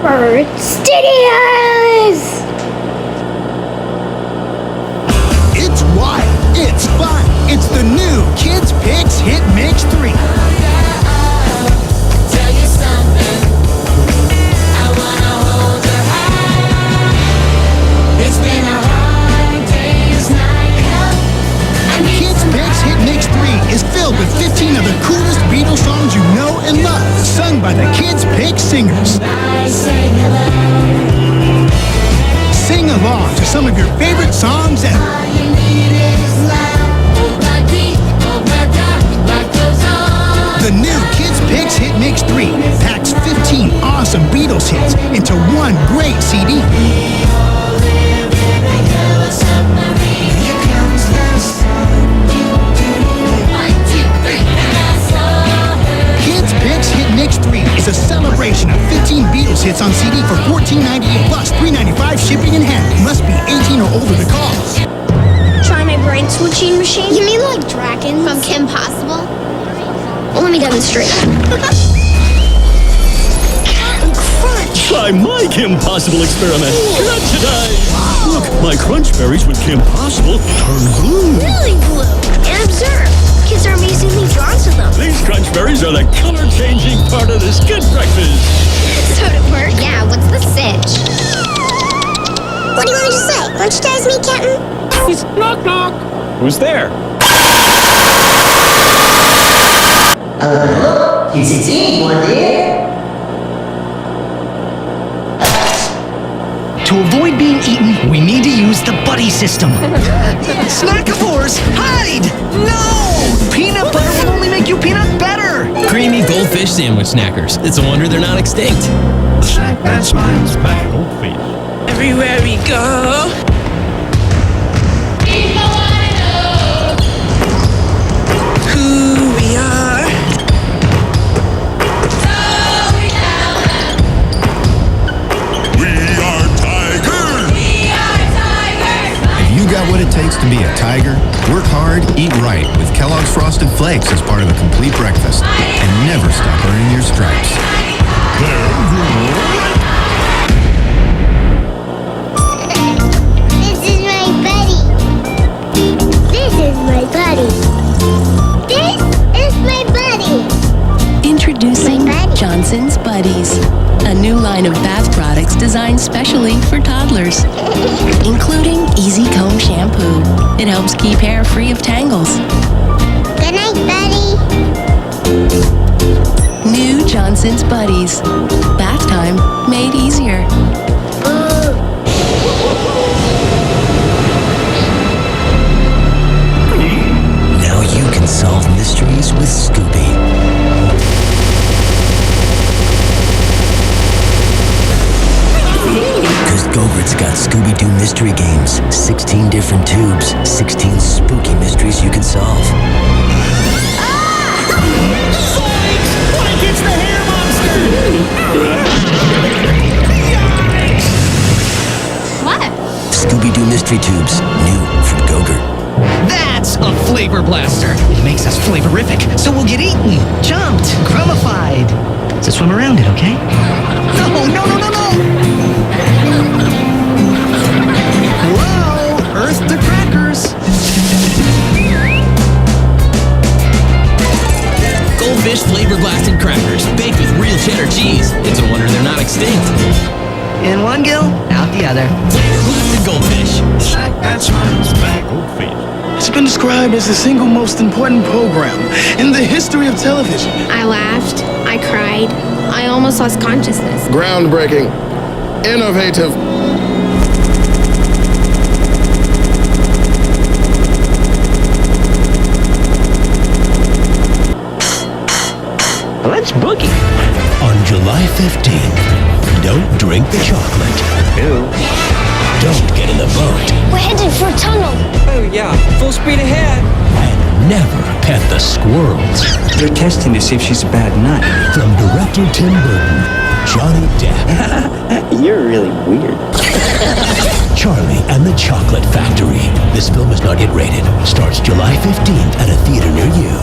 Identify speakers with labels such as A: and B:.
A: Bird Studios!
B: It's wild, it's fun, it's the new Kids Picks Hit Mix 3.
C: Tell you something, I wanna hold your hand. It's been a hard day's night.
B: Kids Picks Hit Mix 3 is filled with 15 of the coolest Beatles songs you know and love, sung by the Kids Pick singers.
C: I say hello.
B: Sing along to some of your favorite songs ever.
C: All you need is love. Hold my deep, hold my dark, life goes on.
B: The new Kids Picks Hit Mix 3 packs 15 awesome Beatles hits into one great CD.
C: We all live in a yellow submarine. Here comes the sun. 1, 2, 3, and I saw her.
B: Kids Picks Hit Mix 3 is a celebration of 15 Beatles hits on CD for $14.98 plus $3.95 shipping and handling. Must be 18 or older to call.
A: Try my brain switching machine? You mean like Dragon from Kim Possible? Well, let me demonstrate. Captain Crunch!
D: Try my Kim Possible experiment. Not today. Look, my crunch berries with Kim Possible turn blue.
A: Really blue. And observe, kids are amazingly drawn to them.
D: These crunch berries are the color-changing part of this good breakfast.
A: So did it work? Yeah, what's the sitch? What do you want me to say? Why don't you guys meet Captain?
D: Knock, knock. Who's there?
E: Is it anyone there?
F: To avoid being eaten, we need to use the buddy system. Snackivores, hide! No! Peanut butter will only make you peanut better!
G: Creamy goldfish sandwich snackers. It's a wonder they're not extinct.
D: The snack that smiles back at Goldfish.
H: Everywhere we go.
C: People wanna know
H: Who we are.
C: so we know.
D: We are tigers.
C: We are tigers.
I: If you got what it takes to be a tiger, work hard, eat right with Kellogg's Frosted Flakes as part of a complete breakfast. And never stop earning your stripes.
A: This is my buddy. This is my buddy. This is my buddy.
J: Introducing
A: My buddy.
J: Johnson's Buddies, a new line of bath products designed specially for toddlers, including Easy Comb Shampoo. It helps keep hair free of tangles.
A: Good night, buddy.
J: New Johnson's Buddies. Bath time made easier.
E: Now you can solve mysteries with Scooby. Because Go-Gurt's got Scooby-Doo mystery games. 16 different tubes, 16 spooky mysteries you can solve.
B: Like it's the hair monster!
A: What?
E: Scooby-Doo mystery tubes, new from Go-Gurt.
F: That's a flavor blaster. It makes us flavorific, so we'll get eaten, jumped, crumified. So swim around it, okay? No, no, no, no, no! Whoa! Earth to crackers!
G: Goldfish flavor blasted crackers, baked with real cheddar cheese. It's a wonder they're not extinct.
F: In one gill, out the other.
G: Flavor blasted goldfish.
D: Snack that smiles back at Goldfish.
K: It's been described as the single most important program in the history of television.
A: I laughed. I cried. I almost lost consciousness.
L: Groundbreaking. Innovative.
F: Let's boogie.
I: On July 15th, don't drink the chocolate.
F: Ew.
I: Don't get in the boat.
A: We're headed for a tunnel.
H: Oh yeah, full speed ahead.
I: And never pet the squirrels.
K: They're testing to see if she's a bad nut.
I: From director Tim Burton, Johnny Depp,
E: You're really weird.
I: Charlie and the Chocolate Factory. This film is not yet rated. Starts July 15th at a theater near you.